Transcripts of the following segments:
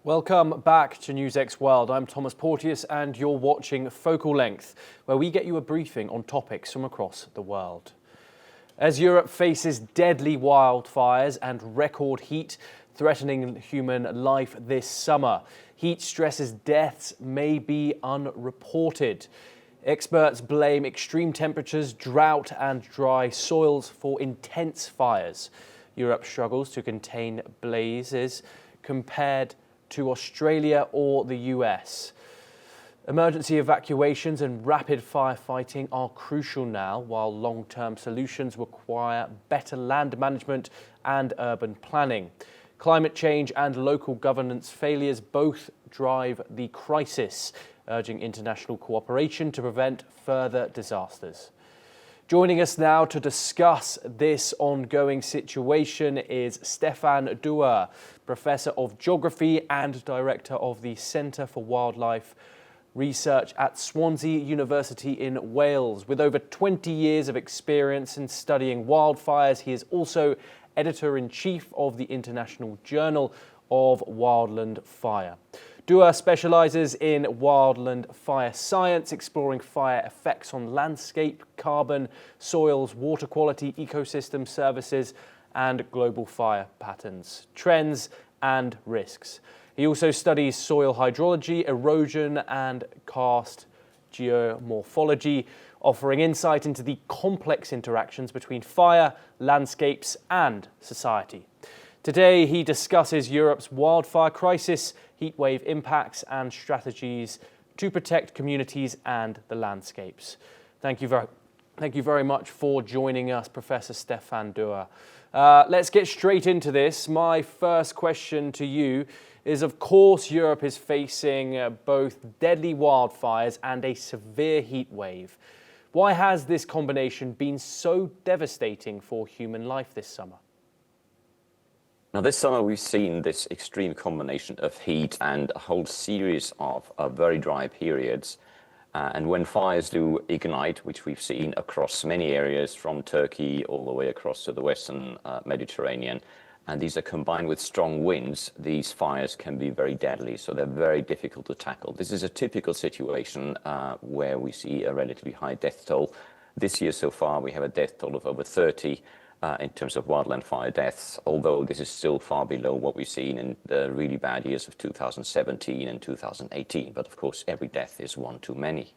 Welcome back to NewsX World. I'm Thomas Porteus and you're watching Focal Length, where we get you a briefing on topics from across the world. As Europe faces deadly wildfires and record heat threatening human life this summer, heat stresses deaths may be unreported. Experts blame extreme temperatures, drought and dry soils for intense fires. Europe struggles to contain blazes compared to Australia or the US. Emergency evacuations and rapid firefighting are crucial now, while long-term solutions require better land management and urban planning. Climate change and local governance failures both drive the crisis, urging international cooperation to prevent further disasters. Joining us now to discuss this ongoing situation is Stefan Doerr, Professor of Geography and Director of the Centre for Wildlife Research at Swansea University in Wales. With over 20 years of experience in studying wildfires, he is also Editor-in-Chief of the International Journal of Wildland Fire. Doerr specialises in wildland fire science, exploring fire effects on landscape, carbon, soils, water quality, ecosystem services, and global fire patterns, trends, and risks. He also studies soil hydrology, erosion, and karst geomorphology, offering insight into the complex interactions between fire, landscapes, and society. Today, he discusses Europe's wildfire crisis, heatwave impacts and strategies to protect communities and the landscapes. Thank you very much for joining us, Professor Stefan Doerr. Let's get straight into this. My first question to you is, of course, Europe is facing both deadly wildfires and a severe heatwave. Why has this combination been so devastating for human life this summer? Now, this summer we've seen this extreme combination of heat and a whole series of very dry periods. And when fires do ignite, which we've seen across many areas from Turkey all the way across to the Western Mediterranean, and these are combined with strong winds, these fires can be very deadly. So they're very difficult to tackle. This is a typical situation where we see a relatively high death toll. This year so far, we have a death toll of over 30. In terms of wildland fire deaths, although this is still far below what we've seen in the really bad years of 2017 and 2018. But of course, every death is one too many.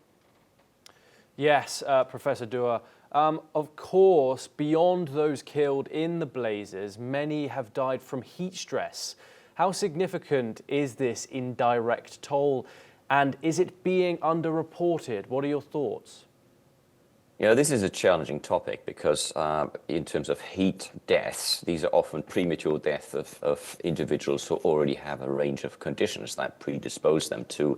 Yes, Professor Doerr. Of course, beyond those killed in the blazes, many have died from heat stress. How significant is this indirect toll, and is it being underreported? What are your thoughts? You know, this is a challenging topic because in terms of heat deaths, these are often premature deaths of individuals who already have a range of conditions that predispose them to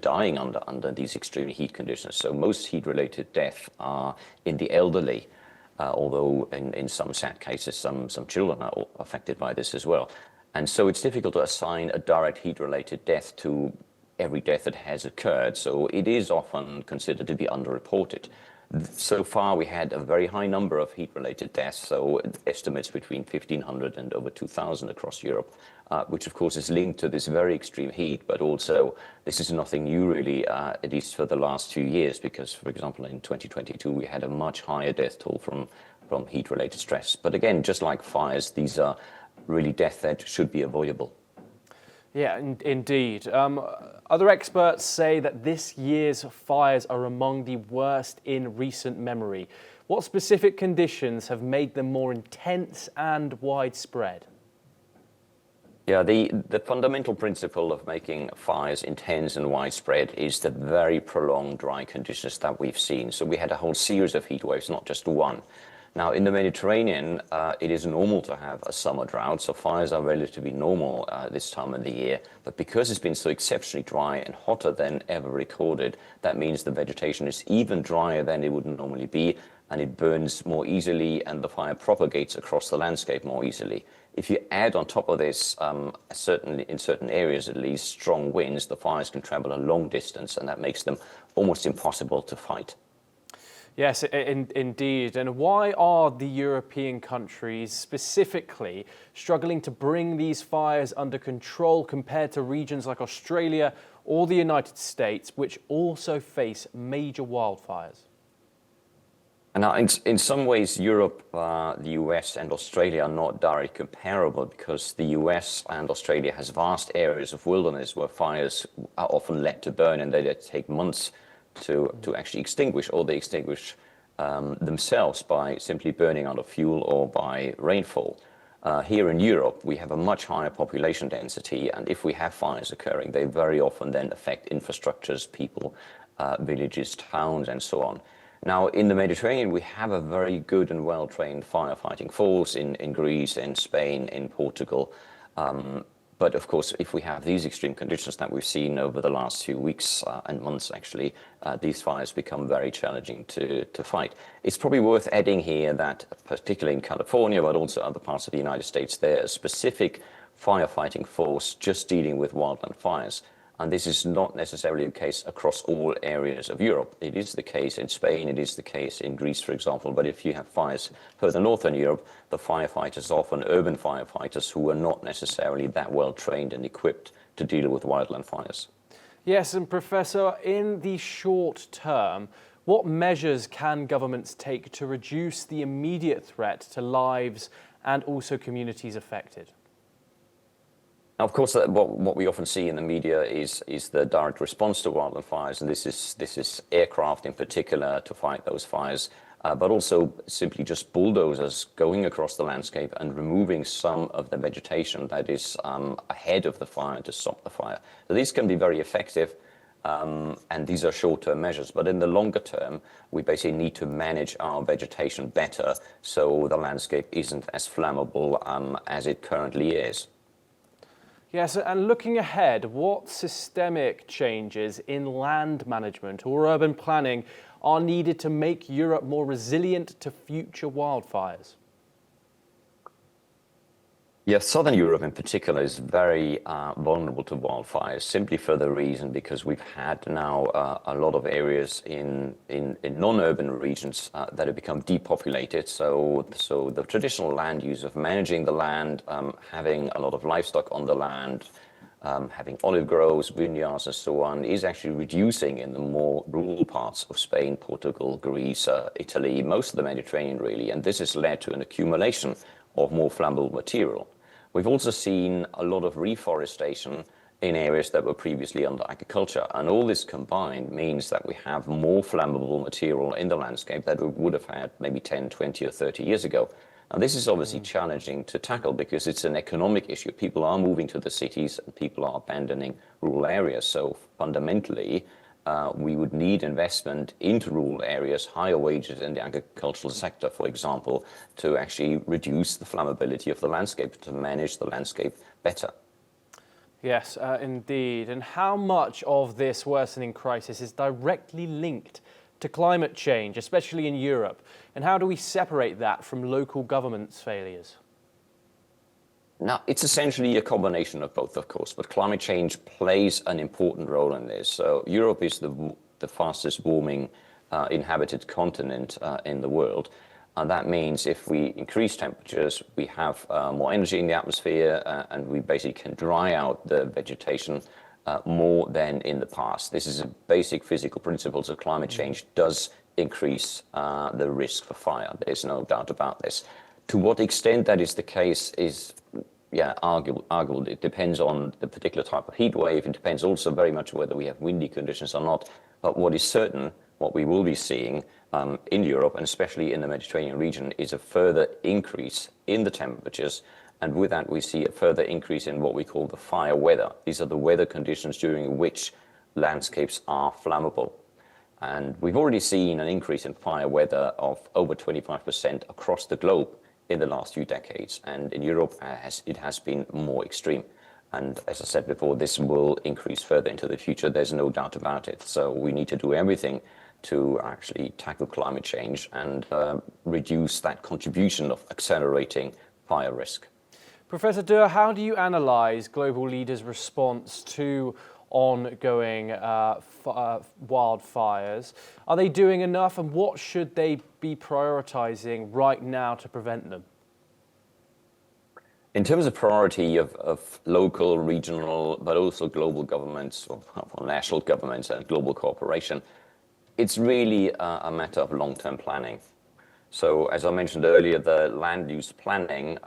dying under these extreme heat conditions. So most heat-related deaths are in the elderly, although in some sad cases, some children are affected by this as well. And so it's difficult to assign a direct heat-related death to every death that has occurred, so it is often considered to be underreported. So far, we had a very high number of heat-related deaths, so estimates between 1,500 and over 2,000 across Europe, which of course is linked to this very extreme heat, but also this is nothing new really, at least for the last few years, because, for example, in 2022, we had a much higher death toll from heat-related stress. But again, just like fires, these are really deaths that should be avoidable. Yeah, indeed. Other experts say that this year's fires are among the worst in recent memory. What specific conditions have made them more intense and widespread? Yeah, the fundamental principle of making fires intense and widespread is the very prolonged dry conditions that we've seen. So we had a whole series of heat waves, not just one. Now, in the Mediterranean, it is normal to have a summer drought, so fires are relatively normal this time of the year. But because it's been so exceptionally dry and hotter than ever recorded, that means the vegetation is even drier than it would normally be, and it burns more easily, and the fire propagates across the landscape more easily. If you add on top of this, certainly in certain areas at least, strong winds, the fires can travel a long distance, and that makes them almost impossible to fight. Yes, indeed. And why are the European countries specifically struggling to bring these fires under control compared to regions like Australia or the United States, which also face major wildfires? And now, in some ways, Europe, the US, and Australia are not directly comparable because the US and Australia has vast areas of wilderness where fires are often let to burn, and they take months to actually extinguish, or they extinguish themselves by simply burning out of fuel or by rainfall. Here in Europe, we have a much higher population density, and if we have fires occurring, they very often then affect infrastructures, people, villages, towns, and so on. Now, in the Mediterranean, we have a very good and well-trained firefighting force in Greece, in Spain, in Portugal. But of course, if we have these extreme conditions that we've seen over the last few weeks and months, actually, these fires become very challenging to fight. It's probably worth adding here that, particularly in California, but also other parts of the United States, there's a specific firefighting force just dealing with wildland fires. And this is not necessarily the case across all areas of Europe. It is the case in Spain, it is the case in Greece, for example. But if you have fires further north in Europe, the firefighters are often urban firefighters who are not necessarily that well trained and equipped to deal with wildland fires. Yes, and Professor, in the short term, what measures can governments take to reduce the immediate threat to lives and also communities affected? Now, of course, what we often see in the media is the direct response to wildland fires, and this is aircraft in particular to fight those fires, but also simply just bulldozers going across the landscape and removing some of the vegetation that is ahead of the fire to stop the fire. So these can be very effective, and these are short-term measures. But in the longer term, we basically need to manage our vegetation better so the landscape isn't as flammable as it currently is. Yes, and looking ahead, what systemic changes in land management or urban planning are needed to make Europe more resilient to future wildfires? Yes, Southern Europe in particular is very vulnerable to wildfires, simply for the reason because we've had now a lot of areas in non-urban regions that have become depopulated. So the traditional land use of managing the land, having a lot of livestock on the land, having olive groves, vineyards, and so on, is actually reducing in the more rural parts of Spain, Portugal, Greece, Italy, most of the Mediterranean, really. And this has led to an accumulation of more flammable material. We've also seen a lot of reforestation in areas that were previously under agriculture. And all this combined means that we have more flammable material in the landscape that we would have had maybe 10, 20, or 30 years ago. Now, this is obviously challenging to tackle because it's an economic issue. People are moving to the cities and people are abandoning rural areas. So fundamentally, we would need investment into rural areas, higher wages in the agricultural sector, for example, to actually reduce the flammability of the landscape, to manage the landscape better. Yes, indeed. And how much of this worsening crisis is directly linked to climate change, especially in Europe? And how do we separate that from local governments' failures? Now, it's essentially a combination of both, of course, but climate change plays an important role in this. So Europe is the fastest warming inhabited continent in the world. And that means if we increase temperatures, we have more energy in the atmosphere and we basically can dry out the vegetation more than in the past. This is a basic physical principle. So climate change does increase the risk for fire. There's no doubt about this. To what extent that is the case is, arguable. It depends on the particular type of heat wave. It depends also very much whether we have windy conditions or not. But what is certain, what we will be seeing in Europe, and especially in the Mediterranean region, is a further increase in the temperatures. And with that, we see a further increase in what we call the fire weather. These are the weather conditions during which landscapes are flammable. And we've already seen an increase in fire weather of over 25% across the globe in the last few decades. And in Europe, it has been more extreme. And as I said before, this will increase further into the future. There's no doubt about it. So we need to do everything to actually tackle climate change and reduce that contribution of accelerating fire risk. Professor Doerr, how do you analyse global leaders' response to ongoing wildfires. Are they doing enough, and what should they be prioritising right now to prevent them? In terms of priority of local, regional, but also global governments, or national governments and global cooperation, it's really a matter of long-term planning. So as I mentioned earlier, the land use planning,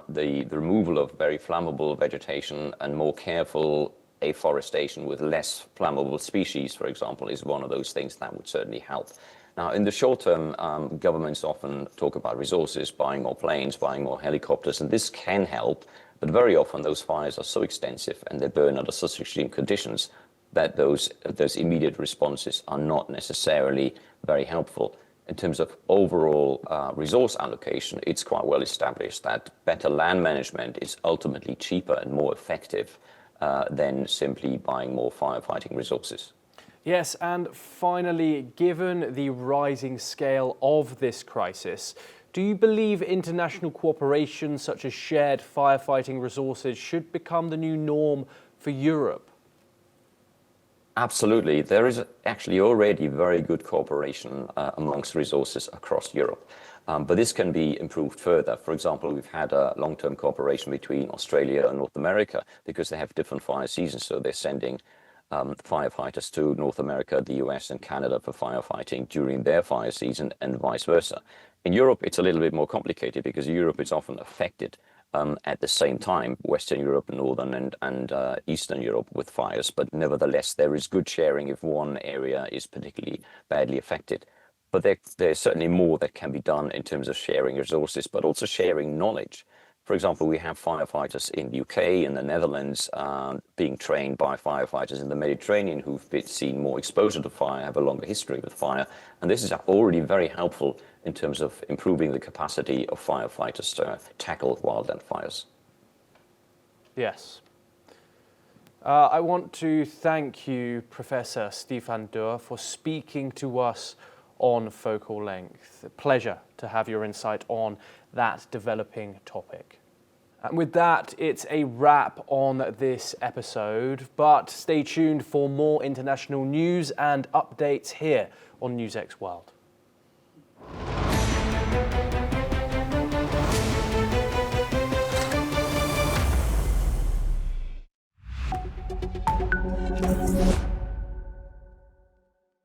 the removal of very flammable vegetation and more careful afforestation with less flammable species, for example, is one of those things that would certainly help. Now, in the short term, governments often talk about resources, buying more planes, buying more helicopters, and this can help, but very often those fires are so extensive and they burn under such extreme conditions that those immediate responses are not necessarily very helpful. In terms of overall resource allocation, it's quite well established that better land management is ultimately cheaper and more effective than simply buying more firefighting resources. Yes, and finally, given the rising scale of this crisis, do you believe international cooperation such as shared firefighting resources should become the new norm for Europe? Absolutely. There is actually already very good cooperation amongst resources across Europe. But this can be improved further. For example, we've had a long-term cooperation between Australia and North America because they have different fire seasons. So they're sending firefighters to North America, the US and Canada for firefighting during their fire season and vice versa. In Europe, it's a little bit more complicated because Europe is often affected at the same time, Western Europe, Northern and Eastern Europe with fires. But nevertheless, there is good sharing if one area is particularly badly affected. But there's certainly more that can be done in terms of sharing resources, but also sharing knowledge. For example, we have firefighters in the UK and the Netherlands being trained by firefighters in the Mediterranean who've seen more exposure to fire, have a longer history with fire. And this is already very helpful in terms of improving the capacity of firefighters to tackle wildland fires. Yes. I want to thank you, Professor Stefan Doerr, for speaking to us on Focal Length. A pleasure to have your insight on that developing topic. And with that, it's a wrap on this episode, but stay tuned for more international news and updates here on NewsX World.